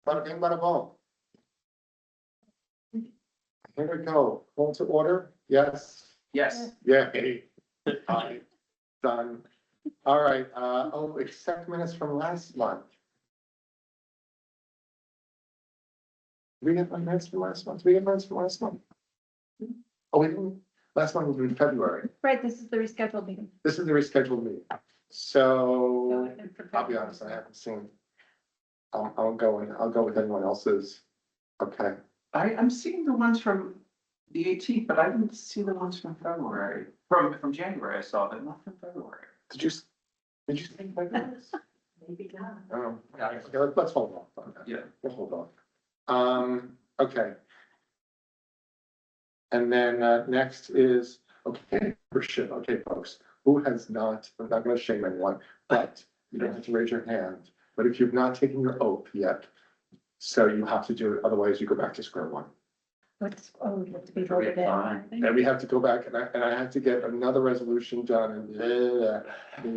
Bada bing, bada boom. Here we go. Call to order? Yes. Yes. Yay. Aye. Done. All right, accept minutes from last month. We get minutes from last month? We get minutes from last month? Oh, we didn't, last month was in February. Right, this is the rescheduled meeting. This is the rescheduled meeting. So, I'll be honest, I haven't seen. I'll go with anyone else's. Okay, I'm seeing the ones from the 18th, but I didn't see the ones from February. From January I saw, but not from February. did you see February? Maybe not. Oh, yeah, okay, let's hold off on that. Yeah. We'll hold off. Okay. And then, next is, okay, okay, folks, who has not, I'm not gonna shame anyone, but you don't have to raise your hand, but if you've not taken your oath yet, so you have to do it, otherwise you go back to square one. What's, you have to be voted in. I think. And we have to go back and I have to get another resolution done and, it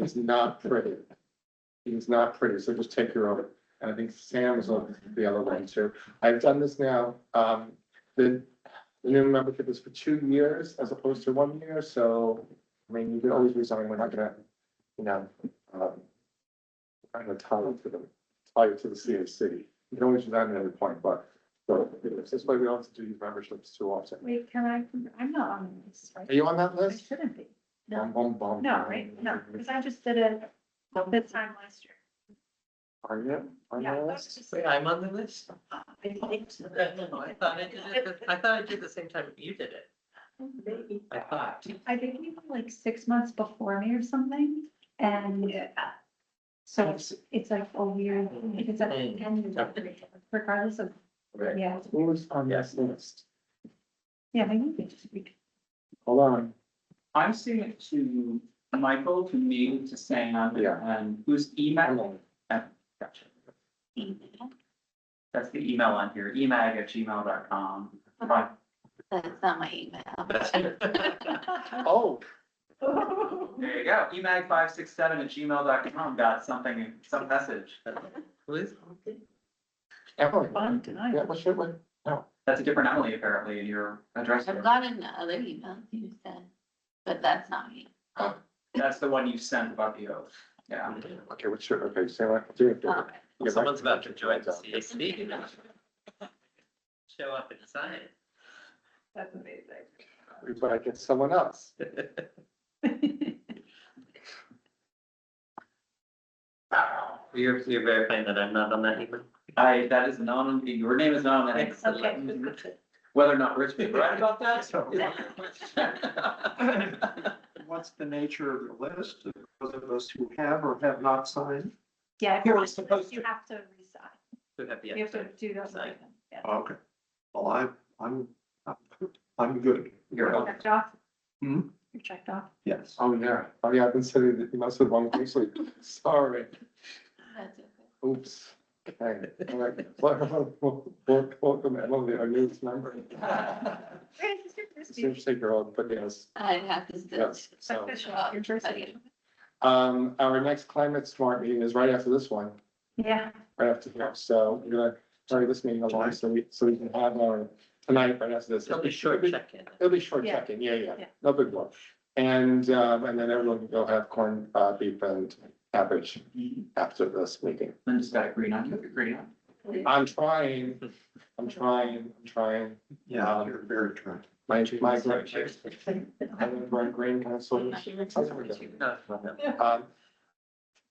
is not pretty. It is not pretty, so just take your oath. And I think Sam is on the other one too. I've done this now, the new membership is for 2 years as opposed to 1 year, so, I mean, you can always resign, we're not gonna, I'm gonna tie you to the CAC. You can always resign at any point, but, so, this way we don't have to do these memberships too often. Wait, I'm not on the list, right? Are you on that I list? shouldn't be. Bum, No, bum, bum. no, right? No, because I just did it this time last year. Are you on Yeah, that that's list? just- Wait, I'm on the list? I think so. No, I thought I did the same time you did it. Maybe. I thought. I think you were like 6 months before me or something, and so it's like a weird, it's at the end of regardless of, Right. yeah, Who's on this list? yeah, maybe we could just read. Hold on. I'm seeing it to Michael, to me, to Sam, Yeah. and who's email? Gotcha. That's the email on here, emag@gmail.com. Right. That's not my email. Oh, There you go, emag567@gmail.com, got something, some message. Who is? Emily. Fun tonight. Yeah, what's your, what? That's a different Emily apparently in your address. I've got another email you said, but that's not me. That's the one you sent about the oath, yeah. Okay, what's your, okay, say what, do it. Okay. Yeah, Someone's right. about to join the CAC. Show up and sign. That's amazing. We better get someone else. You're verifying that I'm not on that email? That is not on, your name is not on that. Okay. Whether or not Rich is right about that. What's the nature of the list, those of us who have or have not signed? Yeah, if You're you're supposed you to. have to resign. Who have the You have to answer? do those. Sign. Yeah. Okay, well, I'm good, You're up. Checked off? Hmm? You're checked off? yes. Oh, yeah, I've been sitting, you must have wrong place, sorry, That's okay. oops. Okay, all right, welcome, Emily, our newest member. Seems to take your own, but yes. I'd have to still. Yes, so, Official, your first name. our next climate smart meeting is right after this one, Yeah, right after here, so we're gonna carry this meeting along, so we can have our, tonight, right after this. It'll be short check-in. It'll be short Yeah. check-in, yeah, Yeah. no big deal. And then everyone can go have corn, beef and cabbage after this meeting. Linda's got a green on, you have your green on. I'm trying. Yeah, you're very trying. My Cheers. green kind of sort of. No,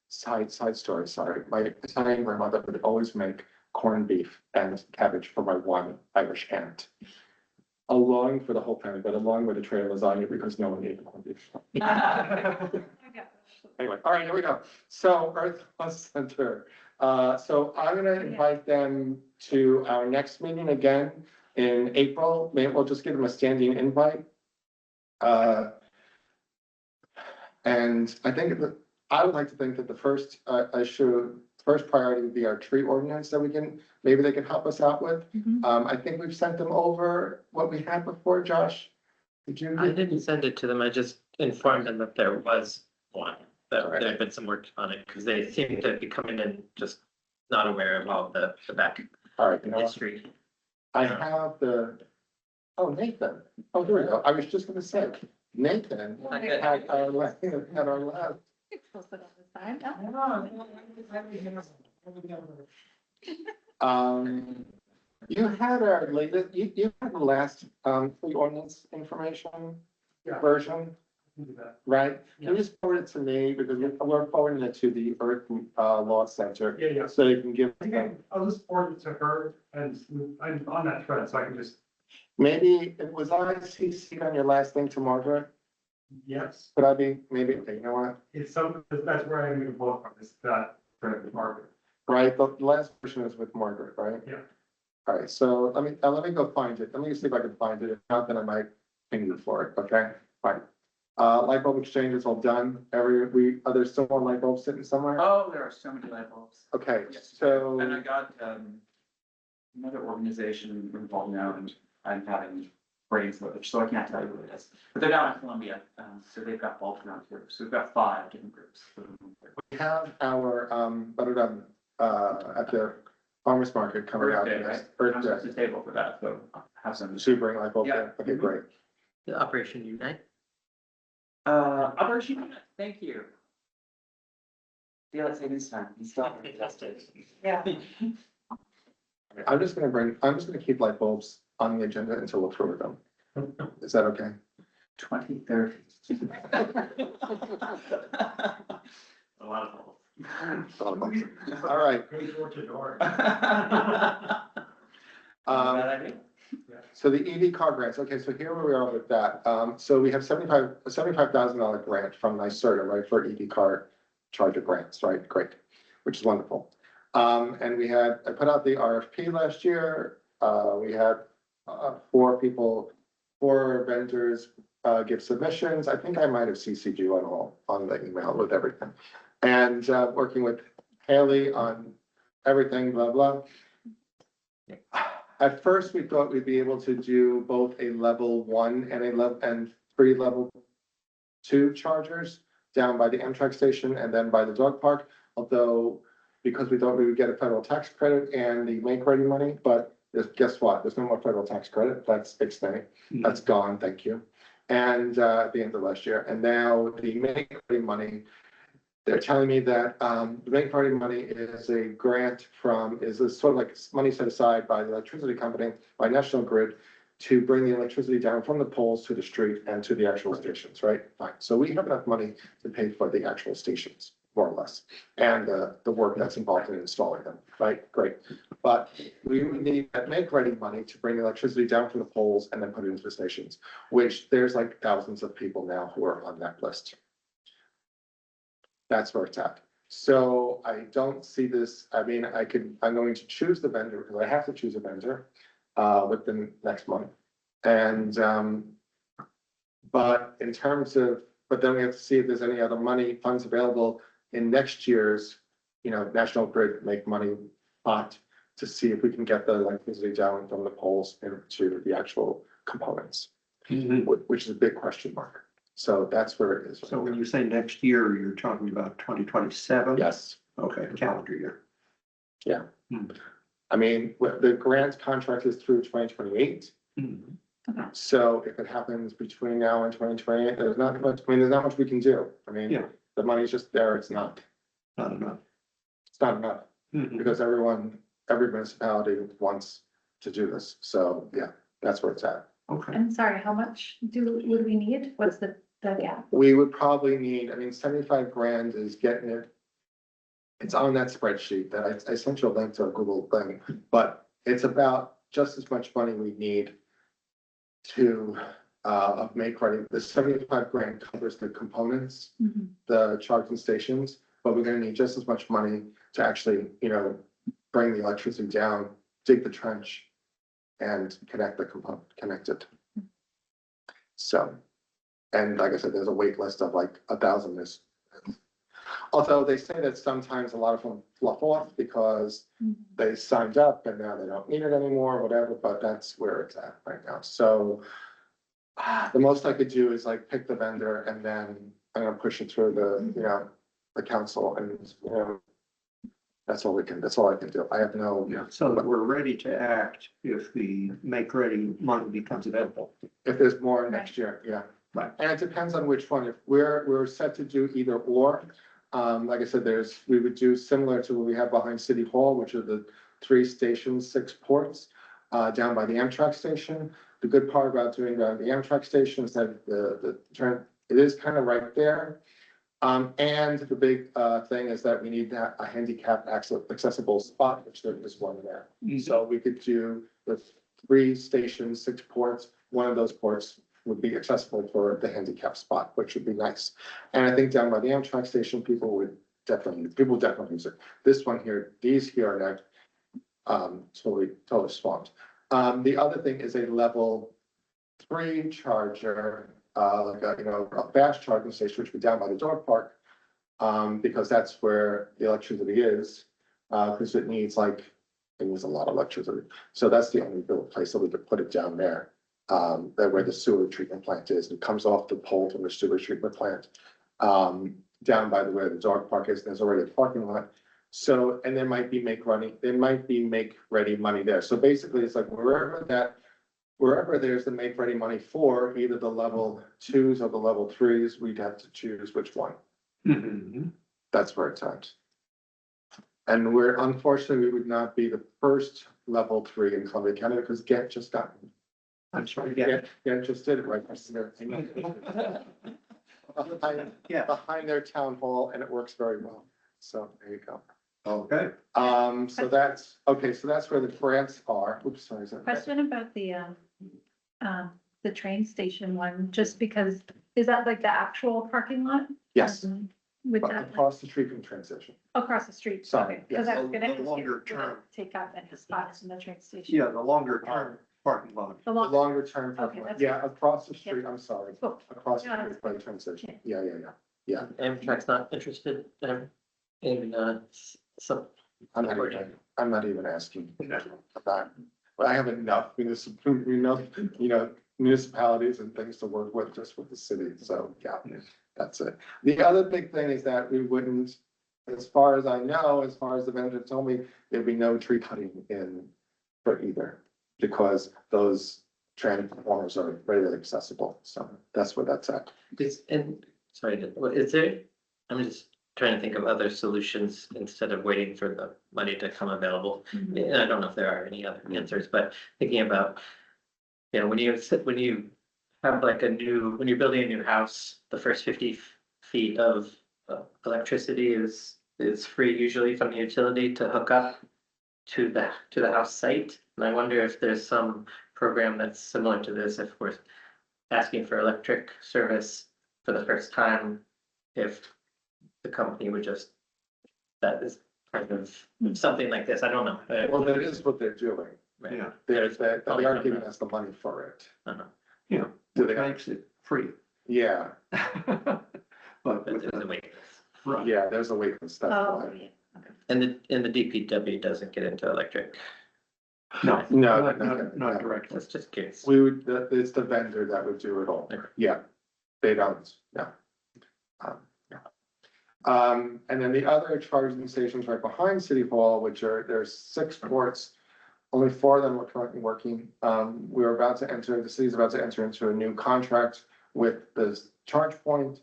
Side story, sorry. My Italian grandmother would always make corned beef and cabbage for my one Irish aunt. Along for the whole family, but along with a tray of lasagna because no one ate the corned beef. Anyway, all right, here we go. So Earth Plus Center. So I'm gonna invite them to our next meeting again in April. Maybe we'll just give them a standing invite. And I think that, I would like to think that the first first priority would be our tree ordinance that maybe they can help us out with. Mhm. I think we've sent them over what we had before, Josh. Did you? I didn't send it to them. I just informed them that there was one, that Alright. there had been some work on it, because they seem to be coming in just not aware of all the back All right, you know what? History. I have oh, Nathan. Oh, there we go. I was just gonna say, Nathan had our last. It's supposed to go this side, no? You had our latest, you had the last, free ordinance information version, right? Can you just forward it to me, because we're forwarding it to the Earth, Law Center, Yeah, yeah. so they can give, I think I'll just forward it to her and I'm on that thread, so I can just, maybe, was I CC'd on your last thing to Margaret? yes, Could I be, maybe, okay, you know what? it's some, that's where I'm gonna pull it from, is that thread with Margaret. Right, the last version is with Margaret, right? Yeah. All right, so let me go find it. Let me see if I can find it. If not, then I might ping you for it, okay? Fine. Light bulb exchange is all done. Are there still more light bulbs sitting somewhere? Oh, there are so many light bulbs. Okay, Yes. so, And I got, another organization involved now, and I'm having brain footage, so I can't tell you what it is. But they're down in Columbia, so they've got bulbs around here, so we've got 5 different groups. we have our, at the farmer's market coming out. Birthday, right? next- I'm Birthday. at the table for that, so I'll have some. So you bring light bulbs in? Yeah. Okay, great. The Operation Unite. Operation, thank you. Daylight savings time. Yeah. I'm just gonna keep light bulbs on the agenda until we're through with them. Is that okay? 2030. A lot of bulbs. All right. Go door to door. Bad idea. So the EV car grants, okay, so here we are with that. So we have $75,000 grant from NYSERDA, right, for EV car charger grants, right? Great, which is wonderful. And I put out the RFP last year. We had 4 vendors give submissions. I think I might have CC'd you on the email with everything. And working with Haley on everything, blah, blah. At first, we thought we'd be able to do both a level 1 and 3 level 2 chargers down by the Amtrak station and then by the dog park. Although, because we thought we would get a federal tax credit and the make ready money, but guess what? There's no more federal tax credit. That's extending. That's gone. Thank you. And at the end of last year, and now the make ready money. They're telling me that the Make Party money is a grant is sort of like money set aside by the electricity company, by National Grid, to bring the electricity down from the poles to the street and to the actual stations, right? Fine. So we have enough money to pay for the actual stations, more or less, and the work that's involved in installing them, right? Great. But we would need that Make Ready money to bring the electricity down from the poles and then put it into the stations, which there's like thousands of people now who are on that list. That's where it's at. So I don't see this, I mean, I'm going to choose the vendor because I have to choose a vendor within next month. And but in terms of, but then we have to see if there's any other funds available in next year's, National Grid Make Money pot to see if we can get the electricity down from the poles into the actual components, which is a big question mark. So that's where it is. So when you say next year, you're talking about 2027? Yes. Okay, calendar year. I mean, the grant contract is through 2028. So if it happens between now and 2028, there's not much, there's not much we can do. I mean, Yeah. the money's just there. It's not Not enough enough. because every municipality wants to do this. So yeah, that's where it's at. Okay. I'm sorry, how much would we need? What's the gap? We would probably need, 75 grand is getting it. It's on that spreadsheet that I sent you a link to a Google thing, but it's about just as much money we need to make ready. The 75 grand covers the components, the charging stations, but we're gonna need just as much money to actually, bring the electricity down, dig the trench and connect it. So, and like I said, there's a wait list of like 1,000 although they say that sometimes a lot of them fluff off because they signed up and now they don't need it anymore, whatever, but that's where it's at right now. So the most I could do is like pick the vendor and then I'm gonna push it through the council and, That's all I can do. I have no, So that we're ready to act if the make-ready money becomes available. if there's more next year, yeah. Right. And it depends on which one. If we're set to do either or, like I said, we would do similar to what we have behind City Hall, which are the 3 stations, 6 ports, down by the Amtrak station. The good part about doing the Amtrak station is that the turn, it is kind of right there. And the big, thing is that we need that a handicap accessible spot, which there is one there. So we could do the 3 stations, 6 ports, one of those ports would be accessible for the handicap spot, which would be nice. And I think down by the Amtrak station, people definitely use it. This one here, these here are not, totally swamped. The other thing is a level 3 charger, like a fast charging station, which would be down by the dog park. Because that's where the electricity is, because it needs a lot of electricity. So that's the only real place that we could put it down there. That where the sewer treatment plant is, it comes off the pole from the sewer treatment plant. Down by where the dog park is, there's already a parking lot. So, and there might be make ready money there. So basically, it's like wherever there's the make ready money for either the level 2s or the level 3s, we'd have to choose which one. Mhm. That's where it's at. And unfortunately, we would not be the first level 3 in Columbia County because Ghent just got. I'm sorry, yeah. Ghent just did it right there. Yeah, Behind their town hall, and it works very well. So there you go. okay. So that's, okay, so that's where the grants are. Oops, sorry. is that- Question about the train station one, just because, is that like the actual parking lot? Yes, With but that, across the street from transition. across the street? Sorry, Okay, because I was yes. gonna The ask longer you, term. take up any spots in the train station. Yeah, the longer term parking lot. The The long, longer term, Okay, that's- yeah, across the street, I'm sorry, oh, across the Yeah, street by the transition. Yeah. Amtrak's not interested in, some. I'm not even asking about, I have enough municipalities and things to work with just with the city, so, yeah, that's it. The other big thing is that we wouldn't, as far as I know, as far as the vendor told me, there'd be no tree cutting in for either. Because those transformers are readily accessible, so that's where that's at. Is there, I'm just trying to think of other solutions instead of waiting for the money to come available. And I don't know if there are any other answers, but thinking about, when you have when you're building a new house, the first 50 feet of electricity is free usually from the utility to hook up to the house site. And I wonder if there's some program that's similar to this, if we're asking for electric service for the first time, if the company would just, that is kind of something like this, I don't know. Well, that is what they're doing. Right. Yeah. They Probably are some giving that. us the money for it. I don't know, Yeah, Do which they? makes it free. Yeah, But but with there's a the, wait. right, yeah, there's a wait list, that's Oh, why. yeah. And the DPW doesn't get into electric. no, No, not directly. That's just curious. We would, it's the vendor that would do it all. Okay. Yeah, they don't, no. Yeah. And then the other charging stations right behind City Hall, there's 6 ports. Only 4 of them are currently working. The city's about to enter into a new contract with the charge point.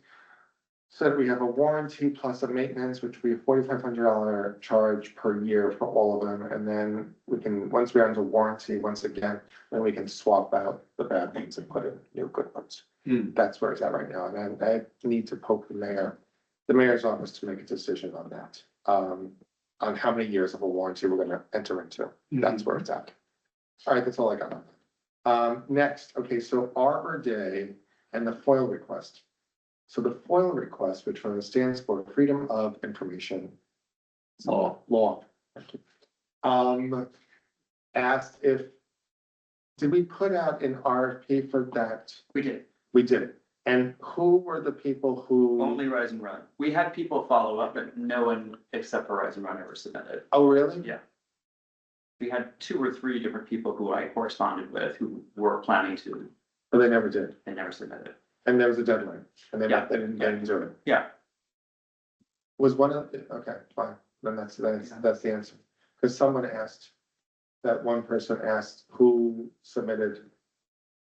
Said we have a warranty plus a maintenance, which would be a $4,500 charge per year for all of them. And then once we're into warranty, once again, then we can swap out the bad ones and put in new good ones. That's where it's at right now. And I need to poke the mayor's office to make a decision on that. On how many years of a warranty we're gonna enter into. That's where it's at. All right, that's all I got. Next, okay, so Arbor Day and the FOIL request. So the FOIL request, which stands for Freedom of Information Law. Thank you. Asked did we put out an RFP for that? We did, We did. And who were the people who? only Rise and Run. We had people follow up, but no one except for Rise and Run ever submitted. Oh, really? Yeah. We had 2 or 3 different people who I corresponded with who were planning to, But they never did. they never submitted. And there was a deadline and Yeah. they didn't do it. Yeah. Was one of, okay, fine. then that's the answer. Because someone asked, that one person asked who submitted,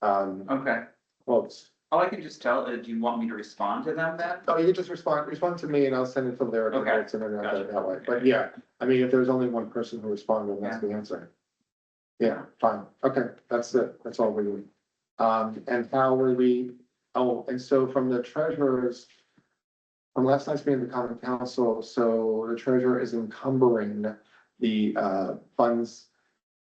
Okay. quotes. Oh, I can just tell, do you want me to respond to them then? Oh, you can just respond to me and I'll send it to Lyric and Okay. notes and then Gotcha. that way, but yeah, I mean, if there's only one person who responded, then that's the answer. Yeah, fine, okay, that's it, that's all we need. And how will we, oh, and so from the treasurer's. From last night's meeting, the common council, so the treasurer is encumbering the funds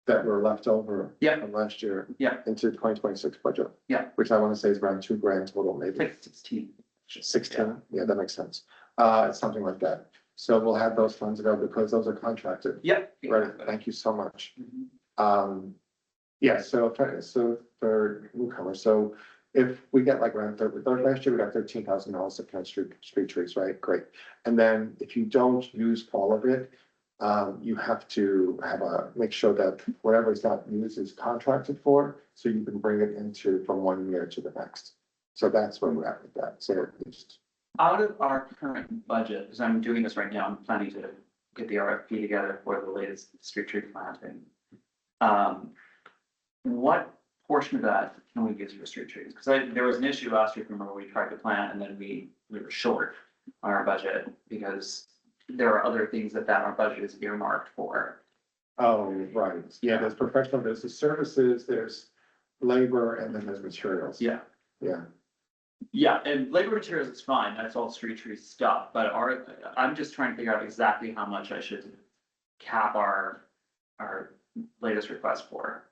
that were left over. Yeah. From last year. Yeah. Into 2026 budget. Yeah. Which I want to say is around $2,000 total, It's maybe like 16. 16, yeah, that makes sense. It's something like that. So we'll have those funds available because those are contracted. Yep. Right, thank you so much. Mhm. Yeah, so for newcomers, so if we get like around last year, we got $13,000 to plant street trees, right? Great. And then if you don't use all of it, you have to make sure that whatever is not used is contracted for, so you can bring it into from one year to the next. So that's where we're at with that. So just, Out of our current budget, because I'm doing this right now, I'm planning to get the RFP together for the latest street tree planting. What portion of that can we use for street trees? Because there was an issue last year, remember, we tried to plant and then we were short on our budget because there are other things that our budget is earmarked for. oh, right, yeah, there's professional business services, there's labor, and then there's materials. Yeah. Yeah. Yeah, and labor materials is fine, that's all street tree stuff, but I'm just trying to figure out exactly how much I should cap our latest request for.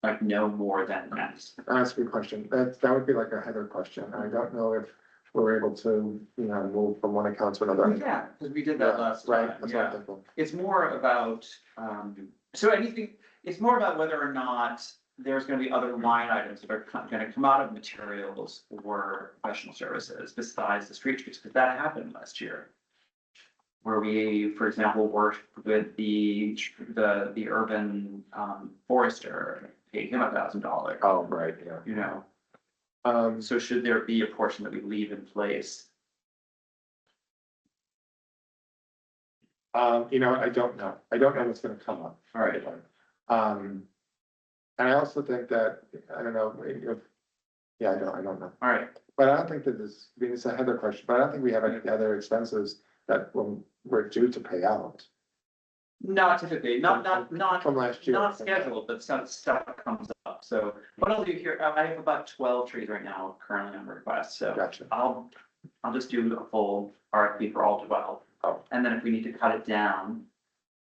Like no more than X. That's a good question. That would be like a Heather question. I don't know if we're able to, move from one account to another. Yeah, because we did that last time, Right, that's what I'm yeah. thinking. It's more about, it's more about whether or not there's gonna be other line items that are gonna come out of materials or professional services besides the street trees, because that happened last year. Where we, for example, worked with the urban forester, paid him $1,000, Oh, right, yeah. you know, Um, so should there be a portion that we leave in place? I don't know. I don't know what's gonna come up. All right. And I also think that, I don't know, I don't know. All right, But I don't think that it's a Heather question, but I don't think we have any other expenses that we're due to pay out not typically, not from last year. not scheduled, but some stuff comes up, so what I'll do here, I have about 12 trees right now currently on request, so. Gotcha. I'll just do a full RFP for all 12. Oh. And then if we need to cut it down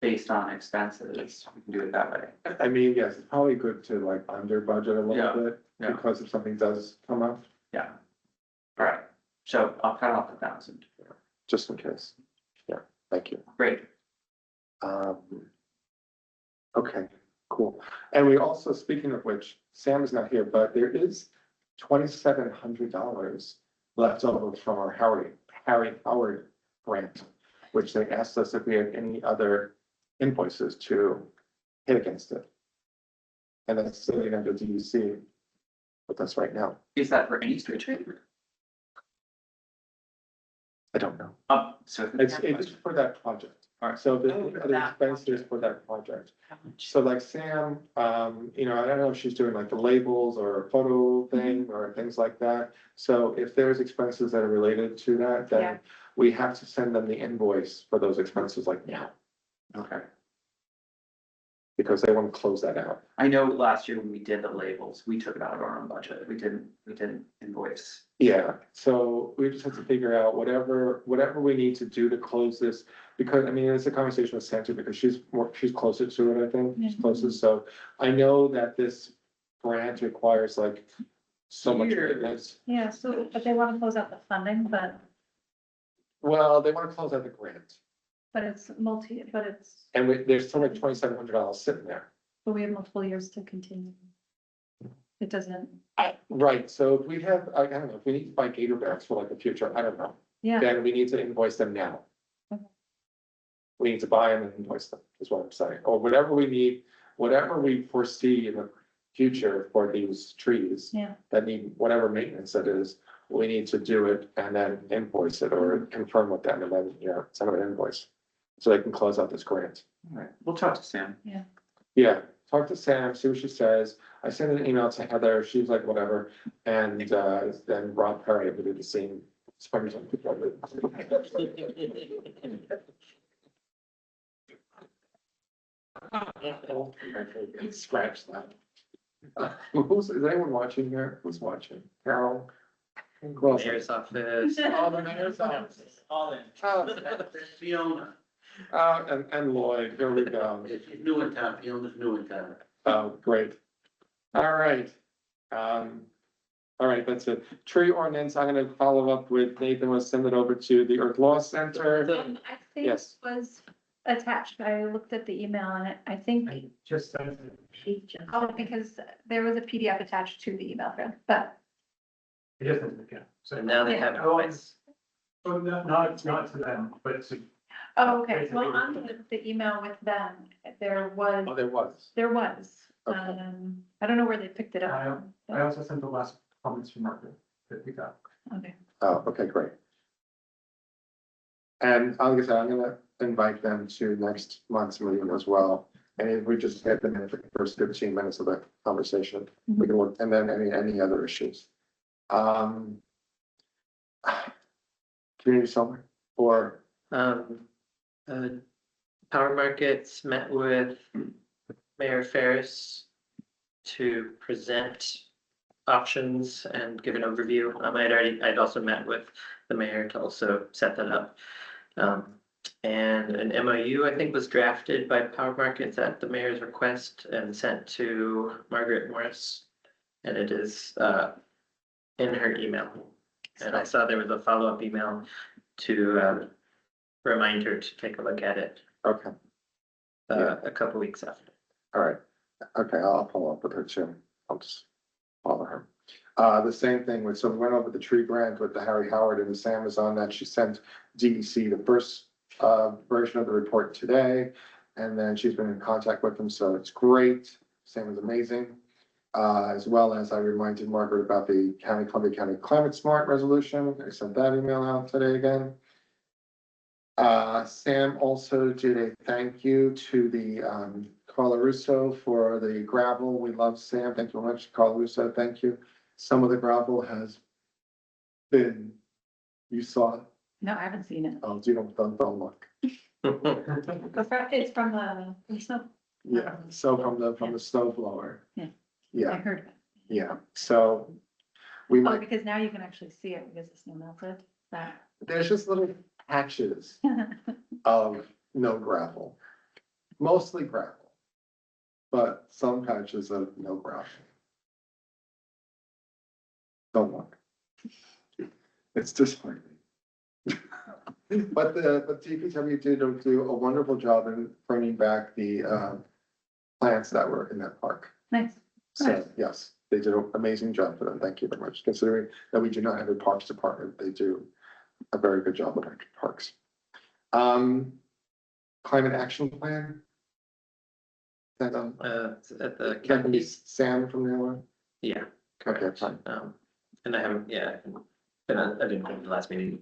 based on expenses, we can do it that way. I mean, yes, it's probably good to like under budget a Yeah, little bit, yeah. because if something does come up, Yeah. All right, so I'll cut off 1,000. just in case. Yeah, thank you. Great. Okay, cool. And we also, speaking of which, Sam is not here, but there is $2,700 left over from our Harry Howard grant, which they asked us if we had any other invoices to hit against it. And that's sitting under DEC with us right now. Is that for any street tree? I don't know. So. It's for that project. All right. So the Oh, for other that expenses project. for that project. How much? So like Sam, I don't know if she's doing like the labels or a photo thing or things like that. So if there's expenses that are related to that, Yeah. then we have to send them the invoice for those expenses like now. Okay. Because they want to close that out. I know last year when we did the labels, we took it out of our own budget. We didn't invoice. Yeah, so we just have to figure out whatever we need to do to close this. Because, I mean, it's a conversation with Sam too, because she's closer to it, I think, she's Mhm. closest. So I know that this grant requires like so much Years. maintenance. Yeah, so, but they want to close out the funding, but Well, they want to close out the grant, it's and there's still like $2,700 sitting there. but we have multiple years to continue. It doesn't, Right, so if we have, I don't know, if we need to buy gator bags for like the future, I don't know, yeah, then we need to invoice them now. Okay. We need to buy them and invoice them, is what I'm saying, or whatever we need, whatever we foresee in the future for these trees. yeah, That need whatever maintenance it is, we need to do it and then invoice it or confirm with them and then, send them an invoice. So they can close out this grant. All right, we'll talk to Sam. Yeah, talk to Sam, see what she says. I sent an email to Heather, she's like, whatever, and then Rob Perry, we did the same. Scratch that. Is anyone watching here? Who's watching? Carol? Who else? Mayor's office. Oh, the mayor's office. All in. Oh, Fiona, and Lloyd, here we go. she's new in town, Fiona's new in town. Oh, great. All right. All right, that's it. Tree ordinance, I'm gonna follow up with Nathan, we'll send it over to the Earth Law Center. I think Yes. was attached, I looked at the email and I think, I just sent it. because there was a PDF attached to the email thread, but I just sent it again. So And now they have Oh, voice. oh, not to them, but to, oh, okay, well, on the email with them, there was, Oh, there was. Okay. I don't know where they picked it I up. I also sent the last comments from Margaret that we got. Okay, Oh, okay, great. And like I said, I'm gonna invite them to next month's meeting as well. And if we just get them in for the first 15 minutes of the conversation, we can work, and then any other issues. Community summer or, Um, Power Markets met with Mayor Ferris to present options and give an overview. I'd also met with the mayor to also set that up. And an MOU, I think, was drafted by Power Markets at the mayor's request and sent to Margaret Morris. And it is, in her email. And I saw there was a follow-up email to, remind her to take a look at it, okay, a couple weeks after. all right. Okay, I'll follow up with her too. I'll just follow her. The same thing with, so we went over the tree grant with the Harry Howard and Sam is on that. She sent DEC the first version of the report today. And then she's been in contact with them, so it's great. Sam is amazing. As well as I reminded Margaret about the Columbia County Climate Smart resolution. I sent that email out today again. Sam also did a thank you to the Carla Russo for the gravel. We love Sam. Thank you very much, Carla Russo. Thank you. Some of the gravel has been, you saw it. no, I haven't seen it. Oh, don't look. It's from the snow. Yeah, so from the snow blower. Yeah. I Yeah, heard it. yeah. So we Oh, might, because now you can actually see it because the snow melted, that. there's just little patches of no gravel. Mostly gravel. But some patches of no gravel. Don't look. It's disheartening. But DPW did do a wonderful job in bringing back the plants that were in that park. Nice. So, yes, they did an amazing job for them. Thank you very much. Considering that we do not have a parks department, they do a very good job with our parks. Climate action plan. That, At the that county, Sam from there one? yeah. Okay, correct. fine. And I haven't, yeah, I didn't go to the last meeting,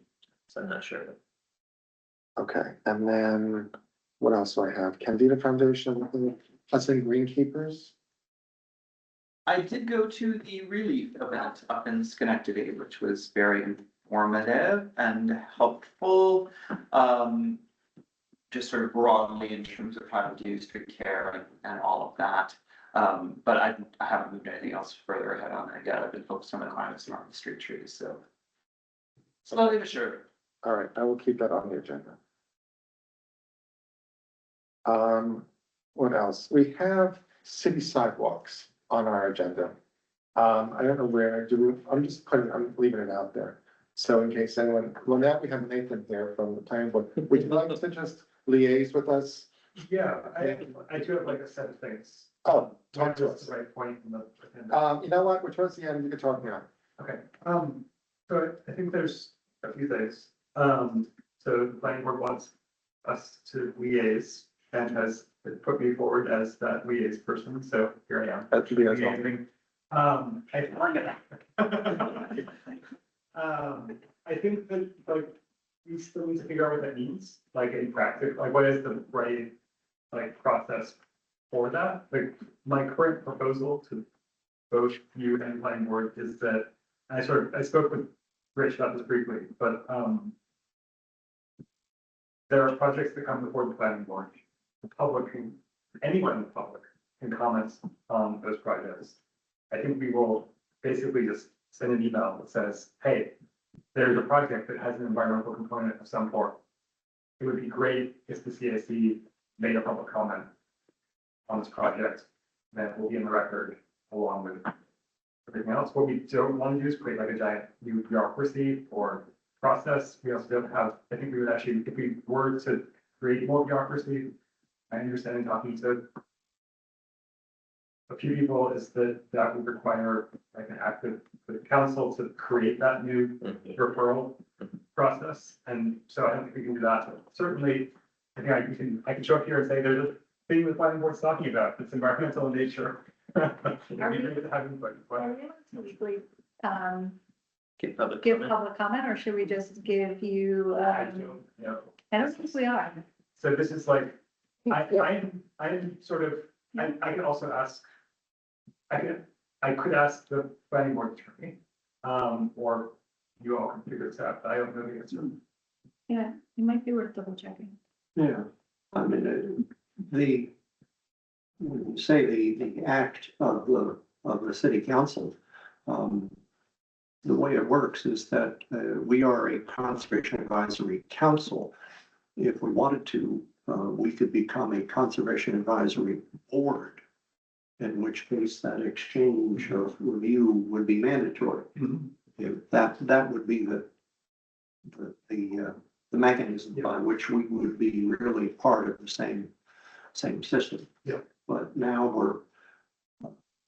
so I'm not sure. Okay, and then what else do I have? Candida Foundation, Hudson Greenkeepers. I did go to the relief event up in Schenectady, which was very informative and helpful. Just sort of broadly in terms of how to do street care and all of that. But I haven't moved anything else further ahead on that yet. I've been focused on the climate smart and street trees, so. Slowly but surely. All right, I will keep that on the agenda. What else? We have city sidewalks on our agenda. I don't know where, I'm leaving it out there. So in case anyone, well, now we have Nathan here from the planning board. Would you like to just liaise with us? Yeah, I do have like a set of things. Oh, When talk to is us. the right point in the agenda? You know what? We're towards the end. You can talk now. Okay, so I think there's a few things. So the planning board wants us to liaise and has put me forward as that liaise person, so here I am. That should be us all. Liaising. I feel like I think that, like, we still need to figure out what that means, like, in practice, like, what is the right, like, process for that? Like, my current proposal to both you and planning board is that, I spoke with Rich about this briefly, but, there are projects that come before the planning board. The public can, anyone in the public can comment on those projects. I think we will basically just send an email that says, hey, there's a project that has an environmental component of some form. It would be great if the CIC made a public comment on this project, that will be in the record along with everything else. What we don't want to do is create like a giant new bureaucracy or process. We also don't have, I think we would actually, if we were to create more bureaucracy, I understand in talking to a few people is that that would require like an active council to create that new referral process. And so I don't think we can do that. But certainly, I think I can show up here and say there's a thing the planning board's talking about. It's environmental in nature. Are we allowed to legally, Give public give comment. public comment, or should we just give you, I don't know. I don't think we are. So this is like, I'm sort of, I can also ask, I could ask the planning board attorney, or you all can figure this out, but I don't know the answer. Yeah, it might be worth double checking. Yeah, I mean, when you say the act of the city council, the way it works is that we are a conservation advisory council. If we wanted to, we could become a conservation advisory board, in which case that exchange of review would be mandatory. If that would be the mechanism by which we would be really part of the same system. Yeah. But now we're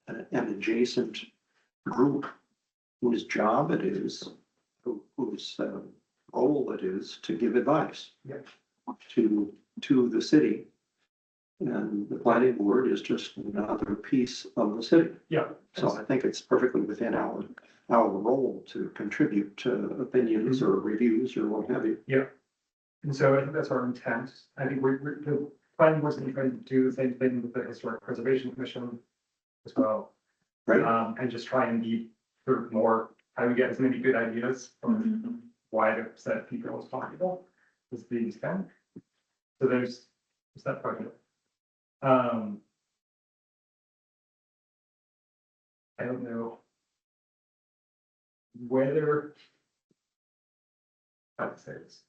an adjacent group whose job it is, whose role it is to give advice. Yeah. To the city. And the planning board is just another piece of the city. Yeah. So I think it's perfectly within our role to contribute to opinions or reviews or what have you. And so I think that's our intent. I think the planning board's going to try to do the same thing with the Historic Preservation Commission as well. Right. And just try and be sort of more, how do we get as many good ideas from wide a set of people as possible is the intent. So there's that project. I don't know whether, how to say this.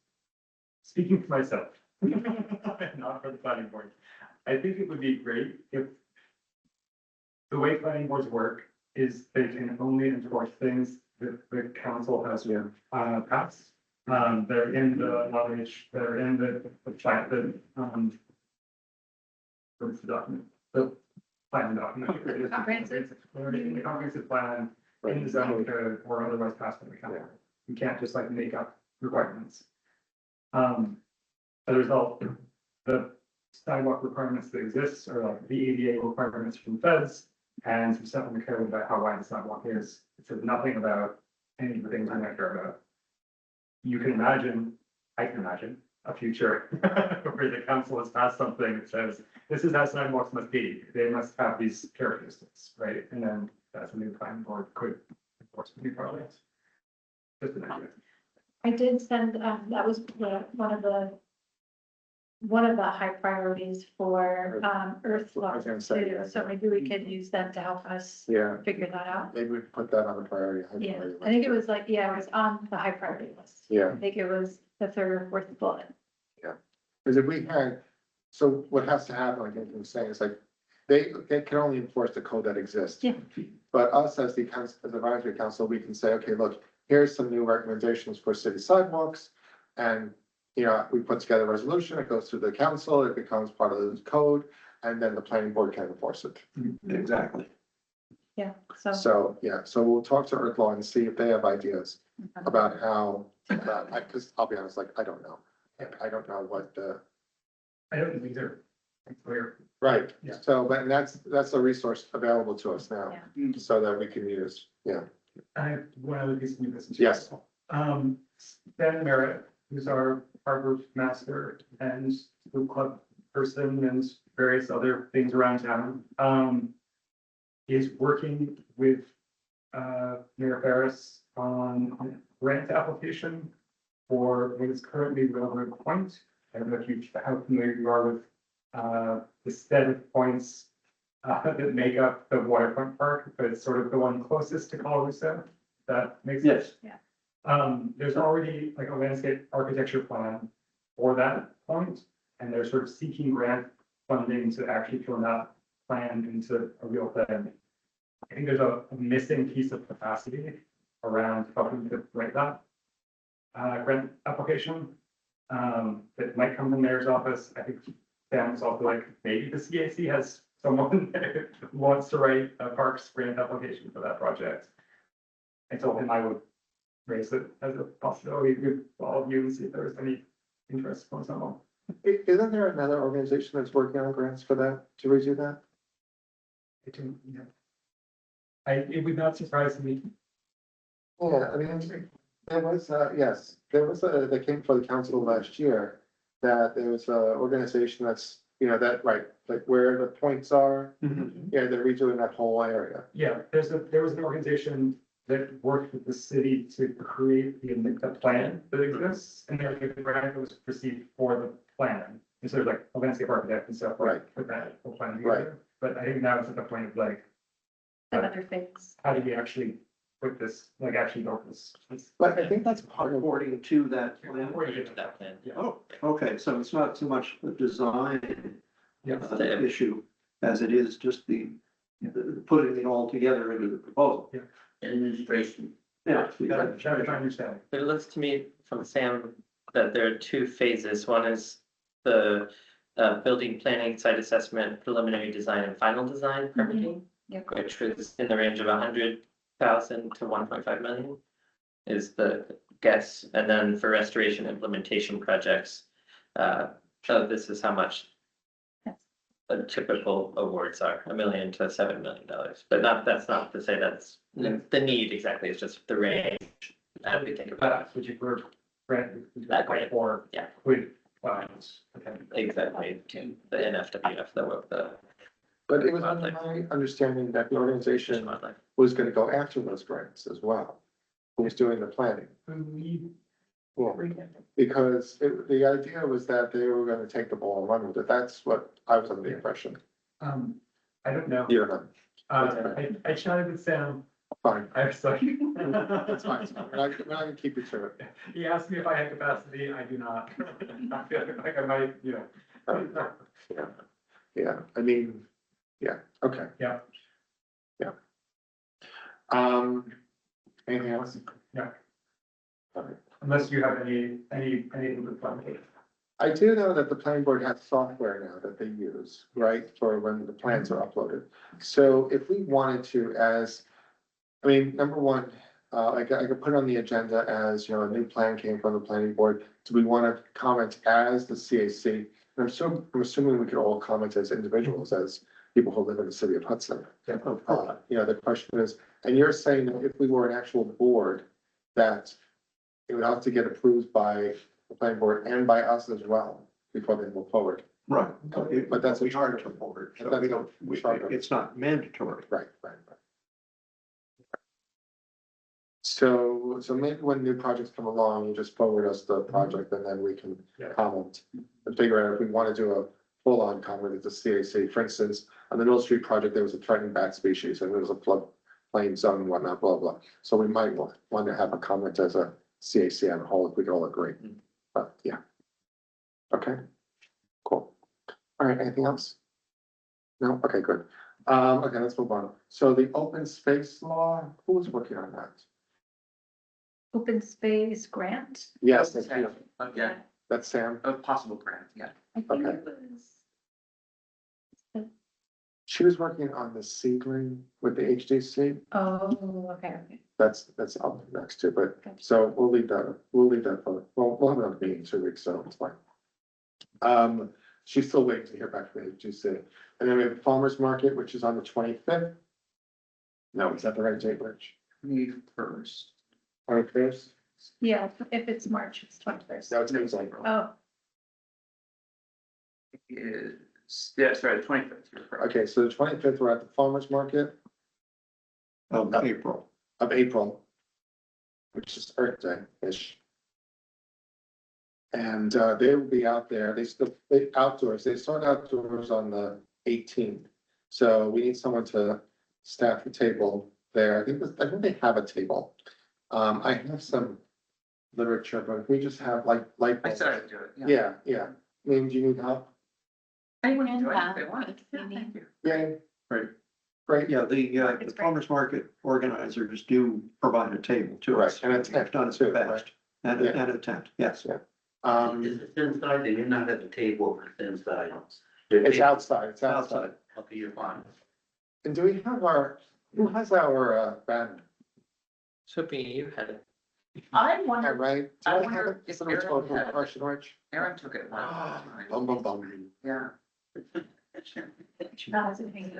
Speaking for myself, not for the planning board, I think it would be great if the way planning boards work is they can only enforce things that the council has passed. They're in the knowledge, they're in the chat, what's the document? The plan document. Comprehensive. They're in the comprehensive plan, in the zoning code, or otherwise passed by the council. You can't just like make up requirements. As a result, the sidewalk requirements that exist are like the ADA requirements from feds and some stuff in the code about how wide the sidewalk is. It says nothing about any of the things I might care about. You can imagine, I can imagine a future where the council has passed something that says, this is how sidewalks must be. They must have these characteristics, right? And then that's a new planning board could enforce new parliaments. Just an idea. I did send, that was one of the high priorities for, Earth Law I was gonna say, too. yeah. So maybe we could use them to help us Yeah, figure that out. maybe we put that on the priority. Yeah, I think it was like, yeah, it was on the high priority list. Yeah. I think it was the third or fourth bullet. Because if we had, so what has to happen, like Anthony was saying, is like, they can only enforce the code that exists. Yeah. But us as the advisory council, we can say, okay, look, here's some new recommendations for city sidewalks. And, you know, we put together a resolution, it goes through the council, it becomes part of the code, and then the planning board can enforce it. Exactly. Yeah, so. So, yeah, so we'll talk to Earth Law and see if they have ideas about how, because I'll be honest, like, I don't know. I don't know what the. I don't think they're clear. Right, Yeah. so, but that's a resource available to us now, Yeah. so that we can use, yeah. I have one other piece of new business. Yes. Ben Merritt, who's our harbor master and school club person and various other things around town, is working with Mayor Ferris on a grant application for what is currently Railroad Point. I don't know if you, how familiar you are with the set of points that make up the waterfront park, but it's sort of the one closest to Colarusa. That makes sense. Yes. There's already like a landscape architecture plan for that point, and they're sort of seeking grant funding to actually turn that plan into a real thing. I think there's a missing piece of capacity around helping to write that grant application. That might come from the mayor's office. I think Sam's also like, maybe the CAC has someone that wants to write a parks grant application for that project. I told him I would raise it as a possibility with all of you and see if there was any interest from someone. Isn't there another organization that's working on grants for that, to redo that? It didn't, you know. It would not surprise me. Yeah, I mean, there was, yes, there was that came before the council last year, that there was a organization that's, you know, that, right, like where the points are, yeah, they're redoing that whole area. Yeah, there was an organization that worked with the city to create the plan that exists, and there's a grant that was received for the plan. And so there's like a landscape architect and stuff, Right. like, put that whole plan Right. together. But I think now it's at the point of like, Another phase. how do we actually put this, like actually build this? But I think that's part of, According to that plan. According to that plan. Oh, okay, so it's not so much the design Yeah. issue as it is just the putting it all together into the proposal. Administration. Yeah. That I understand. It looks to me from Sam that there are two phases. One is the building planning, site assessment, preliminary design and final design permitting, Yep. which is in the range of 100,000 to 1.5 million is the guess. And then for restoration implementation projects, so this is how much the typical awards are, $1 million to $7 million. But that's not to say that's the need exactly, it's just the range. And we think about But would you prefer grant? That grant, Or yeah. would funds? Okay. exactly the NFWF, the but it was under my understanding that the organization wildlife. was gonna go after those grants as well. Who was doing the planning. We Well, because the idea was that they were gonna take the ball and run with it. That's what I was under the impression. I don't know. You're not, I chatted with Sam. fine, I was like. that's fine. We're not gonna keep you to it. He asked me if I had capacity. I do not. I feel like I might, you know. Yeah, I mean, yeah, okay. Yeah. Yeah. Anything else? No. All right. Unless you have anything to plan. I do know that the planning board has software now that they use, right, for when the plans are uploaded. So if we wanted to I mean, number one, I could put on the agenda as, you know, a new plan came from the planning board. Do we want to comment as the CAC? I'm assuming we could all comment as individuals, as people who live in the city of Hudson. Yeah. You know, the question is, and you're saying that if we were an actual board, that it would have to get approved by the planning board and by us as well before they move forward. Right. But that's a We are charter. to board, so That's we a don't, charter. it's not mandatory. Right. So maybe when new projects come along, you just forward us the project and then we can Yeah. comment and figure out if we want to do a full-on comment with the CAC. For instance, on the Mill Street project, there was a threatened bat species and there was a floodplain zone and whatnot, blah, blah. So we might want to have a comment as a CAC on the whole, if we could all agree. But yeah. Okay, cool. All right, anything else? No? Okay, good. Okay, let's move on. So the open space law, who was working on that? Open space grant. Yes, that's you. Yeah, That's Sam. a possible grant, yeah. I think Okay. it was. She was working on the seedling with the HDC. Oh, okay. That's up next to, but so we'll leave that for, we'll have another meeting in 2 weeks, so it's fine. She's still waiting to hear back from the HDC. And then we have the farmer's market, which is on the 25th. No, is that the right date, Rich? First. First, Yeah, if it's March, it's 21st. no, it's like, Oh, Is, yeah, sorry, the 25th. You're correct. okay, so the 25th, we're at the farmer's market Of April. of April, which is Earth Day-ish. And they will be out there, they outdoors, they start outdoors on the 18th. So we need someone to staff the table there, I think they have a table. I have some literature, but if we just have like light I bulbs. started to do it, yeah. Yeah, yeah, I mean, do you need help? Anyone can join Yeah. if they want. If Yeah, you need. thank you. Yeah. Right. Great, Yeah, the Market's great. farmer's market organizers do provide a table to us. Right, and a tent We've done it too, best. right? And Yeah. and a tent, yes. Is it inside? They do not have a table, it's inside. It's outside, it's outside. Okay, you're fine. And do we have who has our banner? Hoping you had it. I Yeah, wonder, right? Do I have wonder it? if So it's Aaron called had it. Russian Orange? Aaron took it one time. Bum, bum, bum. Yeah. that was a thing.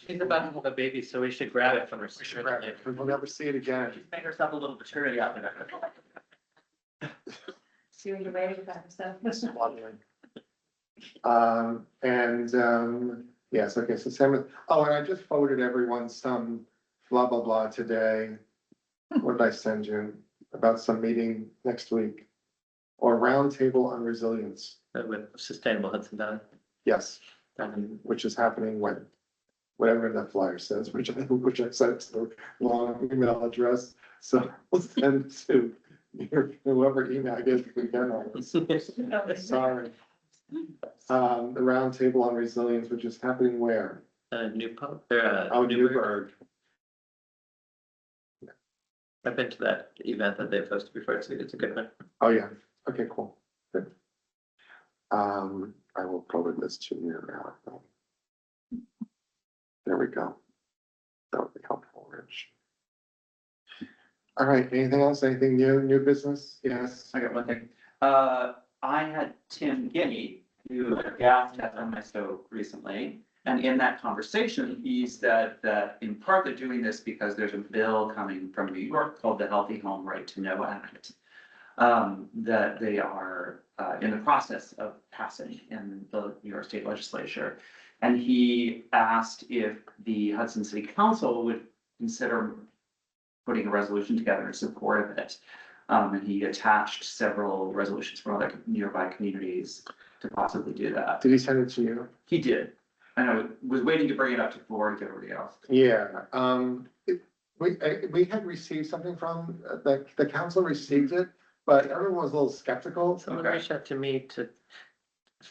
She's about to have a baby, so we should grab it from her. We should grab it. We'll never see it again. She's made herself a little maturity out there. See what you're waiting for, so. Yes, okay, so Sam, oh, and I just forwarded everyone some blah, blah, blah today. What did I send you about some meeting next week? Or roundtable on resilience, With Sustainable Hudson Valley. yes, Um, which is happening when? Whatever that flyer says, which I sent to the long email address, so we'll send to whoever email I guess we get on this. Sorry. The roundtable on resilience, which is happening where? New Pub, Oh, Newburgh. Newburgh. I've been to that event that they've hosted before, it's a good one. Oh, yeah, okay, cool, good. I will forward this to you now. There we go. That would be helpful, Rich. All right, anything else, anything new business? Yes. I got one thing. I had Tim Guinea, who had a gas test on my stove recently. And in that conversation, he said that in part they're doing this because there's a bill coming from New York called the Healthy Home Right to Know Act. That they are in the process of passing in the New York State Legislature. And he asked if the Hudson City Council would consider putting a resolution together in support of it. And he attached several resolutions from other nearby communities to possibly do that. Did he send it to you? He did. And I was waiting to bring it up to board to everybody else. Yeah, we had received something from, the council received it, but everyone was a little skeptical. Someone Okay. reached out to me to.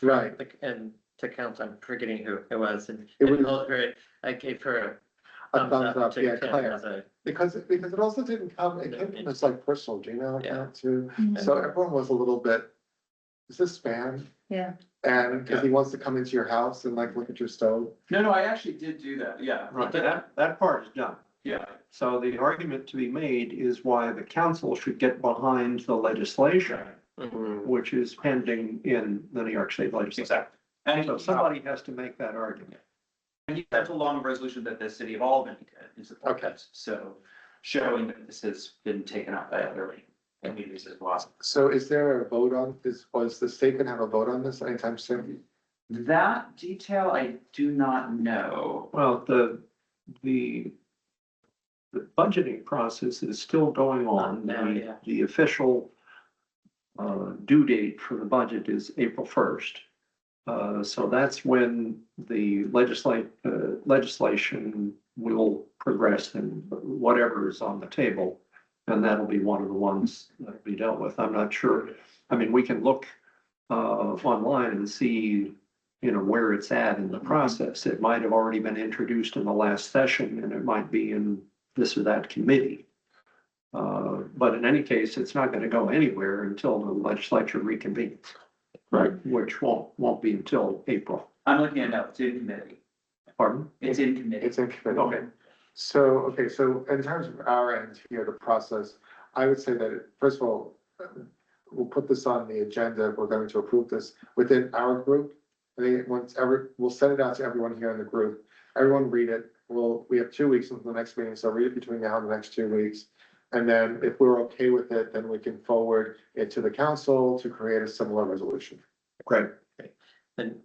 Right. And to council, I'm forgetting who it was, and It I was- told her, I gave her A a thumbs up, to yeah, Kim Claire. as a. Because it also didn't come, it came from this like personal Gmail Yeah. account too, Mhm. so everyone was a little bit, is this spam? Yeah. And because he wants to come into your house and like look at your stove. No, I actually did do that, yeah. Right, that part is done. Yeah, So the argument to be made is why the council should get behind the legislation, Mhm. which is pending in the New York State Legislature. exactly. And So somebody has to make that argument. And that's a long resolution that the city of Albany did in support of Okay. this. So showing that this has been taken up by other communities as well. So is there a vote on this, was the state gonna have a vote on this anytime soon? That detail I do not know. Well, the budgeting process is still going on. Now, yeah. The official due date for the budget is April 1st. So that's when the legislation will progress and whatever is on the table. And that'll be one of the ones that'll be dealt with. I'm not sure. I mean, we can look online and see, where it's at in the process. It might have already been introduced in the last session and it might be in this or that committee. But in any case, it's not going to go anywhere until the legislature reconvenes. Right. Which won't be until April. I'm looking at now, it's in committee. Pardon? It's in committee. It's in committee. Okay. So in terms of our end here, the process, I would say that, first of all, we'll put this on the agenda, we're going to approve this within our group. I think we'll send it out to everyone here in the group, everyone read it, we have 2 weeks until the next meeting, so read it between now and the next 2 weeks. And then if we're okay with it, then we can forward it to the council to create a similar resolution. Great. And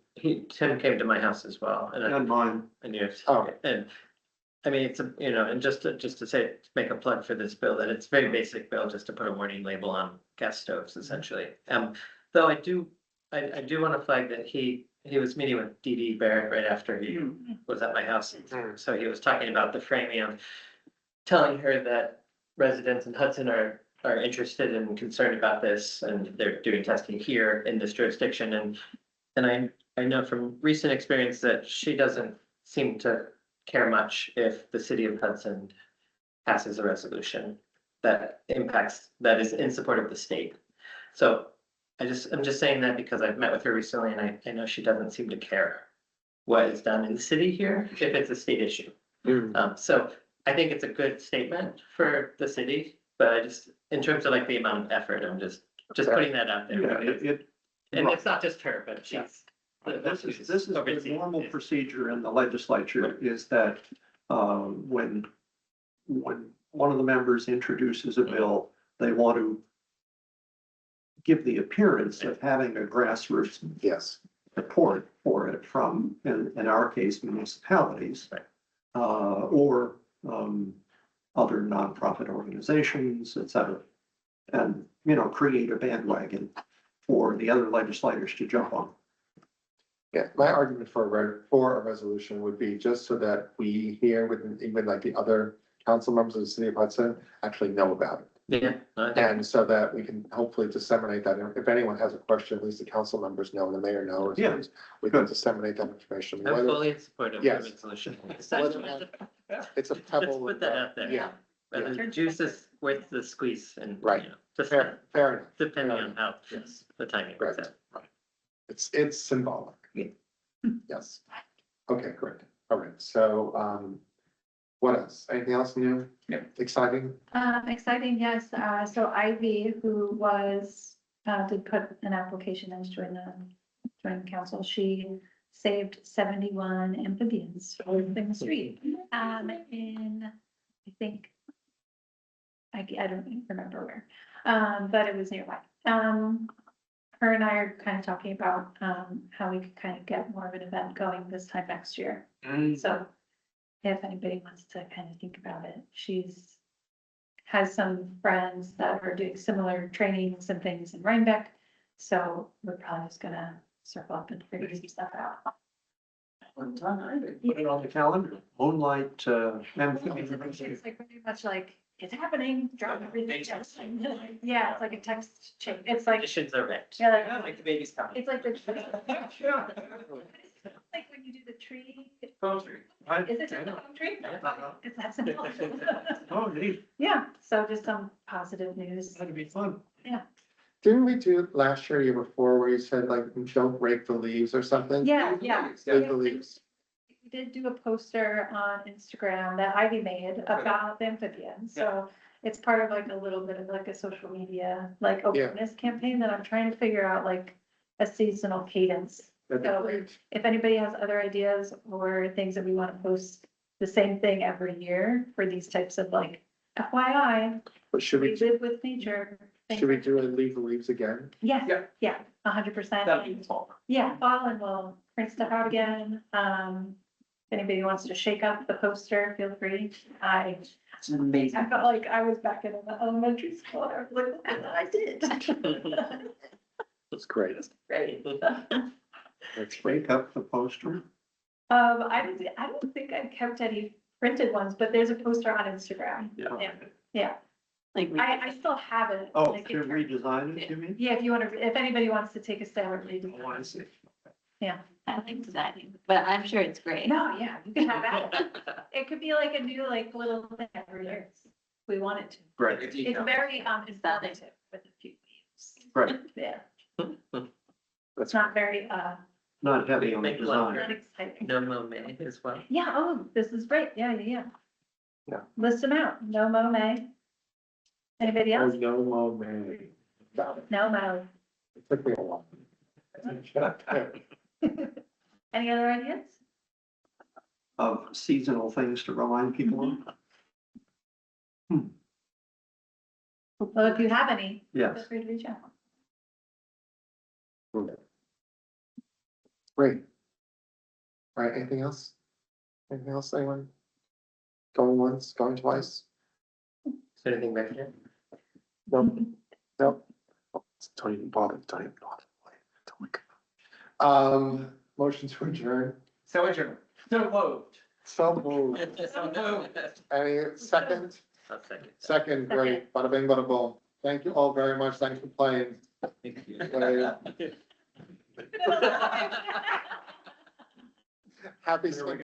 Tim came to my house as well, and And mine, and yours. Oh. And I mean, it's a, and just to say, to make a plug for this bill, that it's a very basic bill, just to put a warning label on gas stoves essentially. Though I do want to flag that he was meeting with Dee Dee Barrett right after he was at my house. So he was talking about the framing of telling her that residents in Hudson are interested and concerned about this, and they're doing testing here in this jurisdiction, and I know from recent experience that she doesn't seem to care much if the city of Hudson passes a resolution that is in support of the state. So I'm just saying that because I've met with her recently, and I know she doesn't seem to care what is done in the city here, if it's a state issue. So I think it's a good statement for the city, but I just, in terms of like the amount of effort, I'm just putting that out there. yeah, And it's not just her, but she's. this is the normal procedure in the legislature, is that, when one of the members introduces a bill, they want to give the appearance of having a grassroots Yes. support for it from, in our case, municipalities. Right. Or, other nonprofit organizations, et cetera. And, create a bandwagon for the other legislators to jump on. Yeah, my argument for a resolution would be just so that we here, with even like the other council members of the city of Hudson, actually know about it. Yeah. I think- And so that we can hopefully disseminate that. And if anyone has a question, at least the council members know, and the mayor knows. Yeah. We can disseminate that information. I'm Whether fully in support of the Yes. resolution. it's a Let's pebble. put that out there. Yeah, Rather than juice is worth the squeeze and. Right. Just fair enough. depending on how Yes, the timing right, works out. right. It's symbolic. Yeah. Yes. Okay, great. All right, so, what else? Anything else new? Yeah. Exciting? Exciting, yes. So Ivy, who did put an application in to join the council, she saved 71 amphibians in the street. In, I think, I don't remember where, but it was nearby. Her and I are kind of talking about, how we could kind of get more of an event going this time next year. So if anybody wants to kind of think about it, has some friends that are doing similar trainings and things in Rhinebeck. So we're probably just gonna circle up and figure some stuff out. Put it on the calendar, moonlight, amphibian. It's like pretty much like, it's happening, drop everything. Yeah, it's like a text chain. It's like, Conditions are met. yeah, Like the baby's coming. it's like the. Like when you do the tree, is it just a palm tree? It's that simple. Oh, neat, Yeah, so just some positive news. that'd be fun. Didn't we do it last year, year before, where you said like, don't rake the leaves or something? Yeah. Rake the leaves. We did do a poster on Instagram that Ivy made about the amphibians, so it's part of like a little bit of like a social media, like awareness campaign that I'm trying to figure out, like a seasonal cadence. That'd be So great. if anybody has other ideas or things that we want to post the same thing every year for these types of like FYI, But should we we, live with nature. should we do it, leave the leaves again? Yeah, Yeah. yeah, 100%. That'll be the fall. Yeah, fall and we'll print stuff out again. If anybody wants to shake up the poster, feel free. It's amazing. I felt like I was back in the elementary school. I was like, look at what I did. That's great. Great. That's great. Wake up the poster. I don't think I've kept any printed ones, but there's a poster on Instagram. Yeah, Like, I still have it. Oh, like, to in- redesign it, you mean? Yeah, if anybody wants to take a stab at reading. Oh, I see. I like designing, but I'm sure it's great. No, yeah, you can have that. It could be like a new, like, little thing every year. if We want it to. Great, It's very, informative with a few leaves. great, Yeah, That's it's not very, not heavy on the Make one. design. not exciting. No May as well. Yeah, oh, this is great. Yeah. Yeah. List them out. No Mo May. Anybody Oh, else? no more May. Got it. No Mo. It took me a while. Any other ideas? of seasonal things to remind people of? Well, if you have any, feel Yes. free to reach out. Great. All right, anything else? Anything else, anyone? Going once, going twice? Is there anything back here? Nope. Nope. Don't even bother, don't even bother. Motion to adjourn, So adjourned. So moved. so moved. So moved. Any second? I'll second. Second, great, bada bing, bada boom. Thank you all very much, thanks for playing. Thank you. Happy.